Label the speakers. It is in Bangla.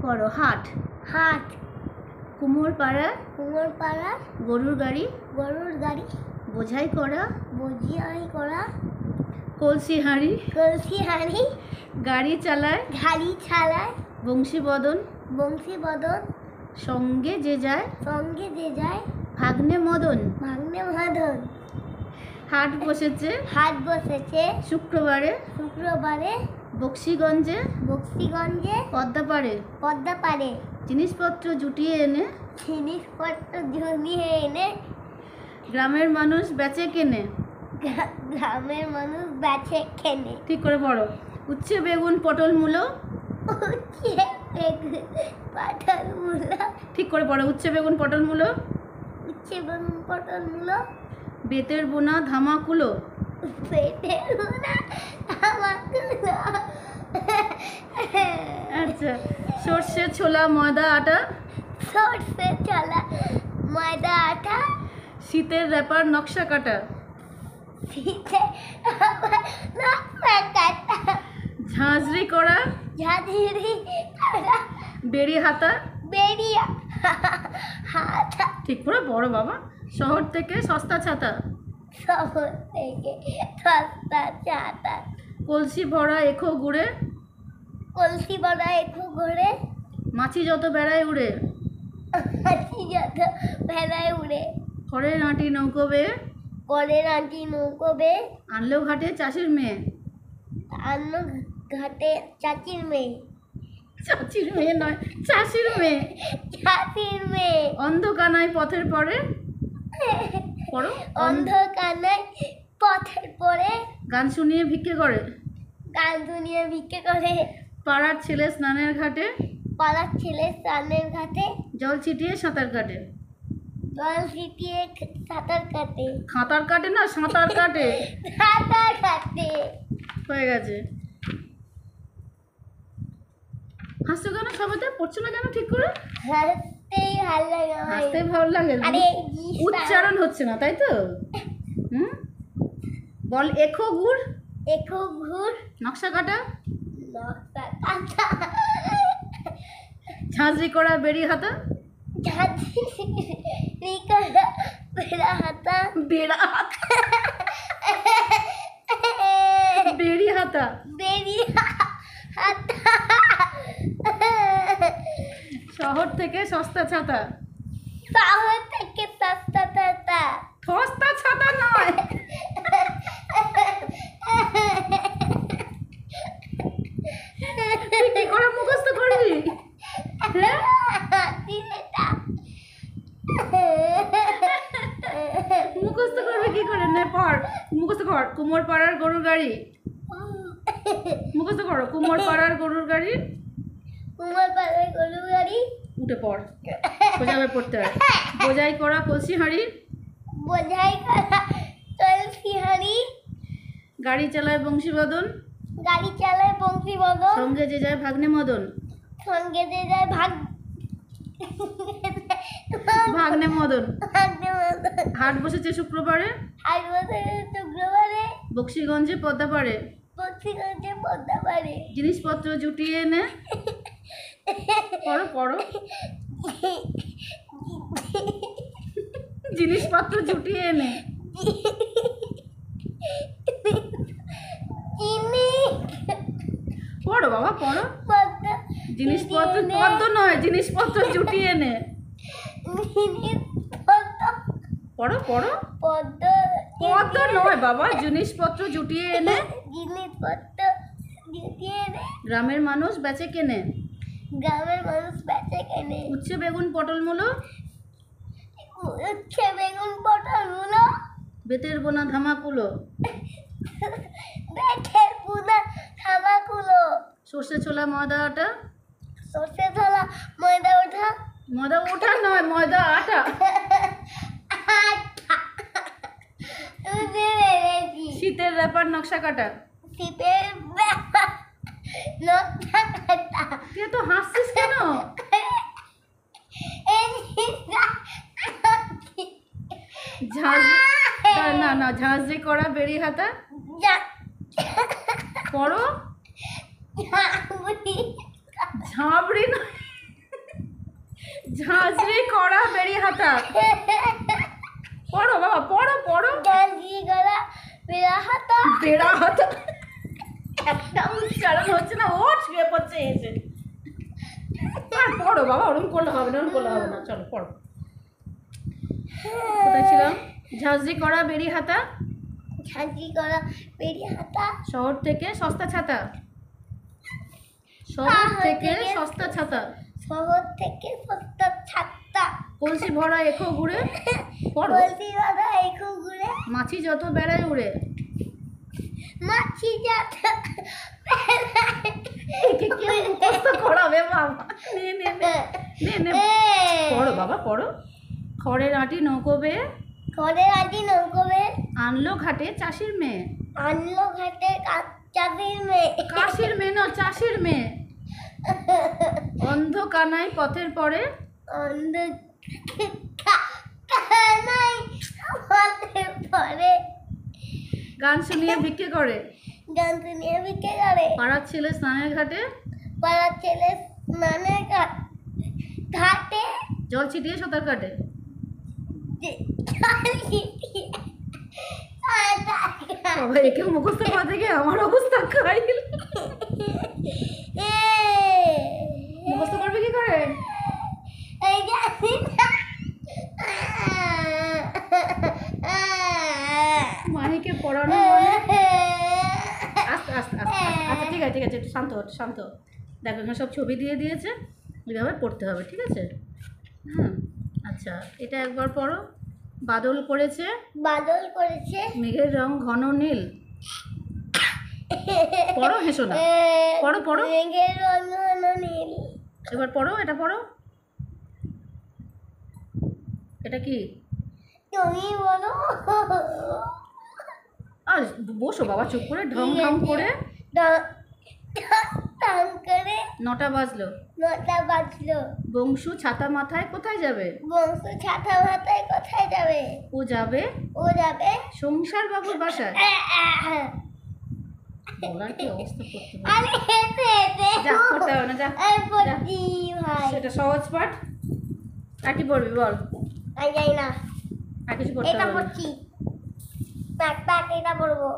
Speaker 1: পড়ো। হাট।
Speaker 2: হাট।
Speaker 1: কুমোরপাড়া।
Speaker 2: কুমোরপাড়া।
Speaker 1: গরুর গাড়ি।
Speaker 2: গরুর গাড়ি।
Speaker 1: বোঝাই করা।
Speaker 2: বোঝাই করা।
Speaker 1: কলসি হাঁড়ি।
Speaker 2: কলসি হাঁড়ি।
Speaker 1: গাড়ি চালায়।
Speaker 2: গাড়ি চালায়।
Speaker 1: বংশীবদন।
Speaker 2: বংশীবদন।
Speaker 1: সঙ্গে যে যায়।
Speaker 2: সঙ্গে যে যায়।
Speaker 1: ভাগ্নে মদন।
Speaker 2: ভাগ্নে মদন।
Speaker 1: হাট বসেছে।
Speaker 2: হাট বসেছে
Speaker 1: শুক্রবারে।
Speaker 2: শুক্রবারে।
Speaker 1: বক্সিগঞ্জে।
Speaker 2: বক্সিগঞ্জে।
Speaker 1: পদ্মাপাড়ে।
Speaker 2: পদ্মাপাড়ে।
Speaker 1: জিনিসপত্র জুটিয়ে এনে।
Speaker 2: জিনিসপত্র জমিয়ে এনে।
Speaker 1: গ্রামের মানুষ বেচে কেনে।
Speaker 2: গ্রামের মানুষ বেচে কেনে।
Speaker 1: ঠিক করে পড়ো। উচ্ছে বেগুন পটল মূলো।
Speaker 2: উচ্ছে বেগুন পটল মূলো।
Speaker 1: ঠিক করে পড়ো। উচ্ছে বেগুন পটল মূলো।
Speaker 2: উচ্ছে বেগুন পটল মূলো।
Speaker 1: বেতের বোনা ধামাকুলো।
Speaker 2: বেতের বোনা ধামাকুলো।
Speaker 1: আচ্ছা। সর্ষে ছোলা ময়দা আটা।
Speaker 2: সর্ষে ছোলা ময়দা আটা।
Speaker 1: শীতের র্যাপার নকশা কাটা।
Speaker 2: শীতের নকশা কাটা।
Speaker 1: ঝাঁঝরি করা।
Speaker 2: ঝাঁঝরি করা।
Speaker 1: বেড়ি হাতা।
Speaker 2: বেরিয়া হাতা।
Speaker 1: ঠিক করে বড় বাবা। শহর থেকে সস্তা ছাতা।
Speaker 2: শহর থেকে সস্তা ছাতা।
Speaker 1: কলসি ভরা এখো গুড়ে।
Speaker 2: কলসি বড়া একটু ঘরে।
Speaker 1: মাছি যত বেড়ায় উড়ে।
Speaker 2: হাসি যত ভেলায় উড়ে।
Speaker 1: খড়ের আঁটি নৌকো বেয়ে।
Speaker 2: কলের আঁটি নৌকো বেয়ে।
Speaker 1: আনলেও ঘাটে চাষির মেয়ে।
Speaker 2: অন্য ঘাটে চাচির মেয়ে।
Speaker 1: চাচির মেয়ে নয়, চাষির মেয়ে।
Speaker 2: চাচির মেয়ে।
Speaker 1: অন্ধকানায় পথের পরে। পড়ো।
Speaker 2: অন্ধকানায় পথের পরে।
Speaker 1: গান শুনিয়ে ভিক্ষে করে।
Speaker 2: গান শুনিয়ে ভিক্ষে করে।
Speaker 1: পাড়ার ছেলে স্নানের ঘাটে।
Speaker 2: পাড়ার ছেলে স্নানের ঘাটে।
Speaker 1: জল ছিটিয়ে সাঁতার কাটে।
Speaker 2: জল ছিটিয়ে সাঁতার কাটে।
Speaker 1: সাঁতার কাটে না, সাঁতার কাটে।
Speaker 2: সাঁতার কাটে।
Speaker 1: হয়ে গেছে। হাসছো কেন? সবাই পড়ছো না কেন ঠিক করে?
Speaker 2: হাসতেই ভালো লাগে।
Speaker 1: হাসতেই ভালো লাগে।
Speaker 2: আরে
Speaker 1: উচ্চারণ হচ্ছে না, তাই তো? হুম, বল। এখো গুড়।
Speaker 2: একটু ঘুর।
Speaker 1: নকশা কাটা।
Speaker 2: নকশা কাটা।
Speaker 1: ঝাঁঝরি করা বেড়ি হাতা।
Speaker 2: ঝাঁঝরি করা বেড়া হাতা।
Speaker 1: বেড়া হাতা। বেড়ি হাতা।
Speaker 2: বেরিয়া হাতা।
Speaker 1: শহর থেকে সস্তা ছাতা।
Speaker 2: শহর থেকে সস্তা ছাতা।
Speaker 1: সস্তা ছাতা নয়। তুই কি করে মুখস্থ করবি? হ্যাঁ? মুখস্থ করবি কি করে? নে পড়, মুখস্থ কর। কুমোরপাড়ার গরুর গাড়ি। মুখস্থ করো। কুমোরপাড়ার গরুর গাড়ি।
Speaker 2: কুমোরপাড়ার গরুর গাড়ি।
Speaker 1: উঠে পড়, সোজাভাবে পড়তে হয়। বোঝাই করা কলসি হাঁড়ি।
Speaker 2: বোঝাই করা কলসি হাঁড়ি।
Speaker 1: গাড়ি চালায় বংশীবদন।
Speaker 2: গাড়ি চালায় বংশীবদন।
Speaker 1: সঙ্গে যে যায় ভাগ্নে মদন।
Speaker 2: সঙ্গে যে যায়
Speaker 1: ভাগ্নে মদন।
Speaker 2: ভাগ্নে মদন।
Speaker 1: হাট বসেছে শুক্রবারে।
Speaker 2: হাট বসেছে শুক্রবারে।
Speaker 1: বক্সিগঞ্জে পদ্মাপাড়ে।
Speaker 2: বক্সিগঞ্জে পদ্মাপাড়ে।
Speaker 1: জিনিসপত্র জুটিয়ে এনে। পড়ো পড়ো। জিনিসপত্র জুটিয়ে এনে। পড়ো বাবা, পড়ো। জিনিসপত্র পদ্ম নয়, জিনিসপত্র জুটিয়ে এনে। পড়ো পড়ো। পদ্ম নয় বাবা, জিনিসপত্র জুটিয়ে এনে।
Speaker 2: জিনিসপত্র জুটিয়ে এনে।
Speaker 1: গ্রামের মানুষ বেচে কেনে।
Speaker 2: গ্রামের মানুষ বেচে কেনে।
Speaker 1: উচ্ছে বেগুন পটল মূলো।
Speaker 2: উচ্ছে বেগুন পটল মূলো।
Speaker 1: বেতের বোনা ধামাকুলো।
Speaker 2: বেতের বোনা ধামাকুলো।
Speaker 1: সর্ষে ছোলা ময়দা আটা।
Speaker 2: সর্ষে ছোলা ময়দা ওঠা।
Speaker 1: ময়দা ওঠা নয়, ময়দা আটা। শীতের র্যাপার নকশা কাটা।
Speaker 2: শীতের নকশা কাটা।
Speaker 1: তুই তো হাসছিস কেন? না না, ঝাঁঝরি করা বেড়ি হাতা। পড়ো। ঝাঁবড়ি নয়, ঝাঁঝরি করা বেরি হাতা। পড়ো বাবা, পড়ো পড়ো।
Speaker 2: ঝাঁঝরি করা বেড়া হাতা।
Speaker 1: বেড়া হাতা একটা উচ্চারণ হচ্ছে না, ও ছুঁয়ে পড়ছে এসে। আর পড়ো বাবা, ওরকম করলে হবে না, ওরকম করলে হবে না, চলো পড়ো। কোথায় ছিলাম? ঝাঁঝরি করা বেরি হাতা,
Speaker 2: ঝাঁঝরি করা বেড়ি হাতা।
Speaker 1: শহর থেকে সস্তা ছাতা, শহর থেকে সস্তা ছাতা,
Speaker 2: শহর থেকে সস্তা ছাতা।
Speaker 1: কলসি ভরা এখো ঘুরে। পড়ো।
Speaker 2: বলছি দাদা একটু ঘুরে।
Speaker 1: মাছি যত বেড়ায় উড়ে।
Speaker 2: মাছি যাতা
Speaker 1: একে কে মুখস্থ করাবে বাবা? নে নে নে নে নে, পড়ো বাবা পড়ো। খড়ের আঁটি নৌকো বেয়ে
Speaker 2: ঘরে আদি নৌকোবে
Speaker 1: আনলো ঘাটে চাষির মেয়ে।
Speaker 2: আনলো ঘাটে চাষির মেয়ে।
Speaker 1: কাশির মেয়ে না, চাষির মেয়ে। অন্ধ কানাই পথের পরে
Speaker 2: অন্ধ কানাই আমাদের পরে
Speaker 1: গান শুনিয়ে ভিক্ষে করে।
Speaker 2: গান নিয়ে বিকে করে।
Speaker 1: পাড়ার ছেলে স্নানের ঘাটে
Speaker 2: পাড়ার ছেলে স্নানের ঘাটে
Speaker 1: জল ছিটিয়ে সাঁতার কাটে। বাবা একে মুখস্থ করা থেকে আমার অবস্থা খাইল। মুখস্থ করবে কি করে? মাহিকে পড়ানো মানে আস্তে আস্তে আস্তে আস্তে। আচ্ছা ঠিক আছে ঠিক আছে, একটু শান্ত হও, একটু শান্ত হও। দেখো এখানে সব ছবি দিয়ে দিয়েছে, এইভাবে পড়তে হবে, ঠিক আছে? হুম, আচ্ছা এটা একবার পড়ো। বাদল করেছে,
Speaker 2: বাদল করেছে
Speaker 1: মেঘের রং ঘন নীল। পড়ো, হেসো না, পড়ো পড়ো।
Speaker 2: মেঘের রং ঘন নীল।
Speaker 1: এবার পড়ো, এটা পড়ো। এটা কি?
Speaker 2: তুমি বলো।
Speaker 1: আর বসো বাবা চুপ করে, ঢং ঢং করে।
Speaker 2: টান করে
Speaker 1: 9টা বাজলো।
Speaker 2: 9টা বাজলো।
Speaker 1: বংশু ছাতা মাথায় কোথায় যাবে?
Speaker 2: বংশ ছাতা মাথায় কোথায় যাবে?
Speaker 1: ও যাবে
Speaker 2: ও যাবে
Speaker 1: সংসার বাবুর বাসায়। বলার কি অবস্থা করতে হবে?
Speaker 2: আরে হেঁটে হেঁটে
Speaker 1: যা করতে হবে না, যা।
Speaker 2: আমি পড়ছি ভাই।
Speaker 1: সেটা সহজ পাঠ। আর কি পড়বি বল?
Speaker 2: আমি যাই না।
Speaker 1: আর কিছু করতে
Speaker 2: এটা
Speaker 1: হবে না।
Speaker 2: পড়ছি। প্যাক প্যাক এটা পড়বো।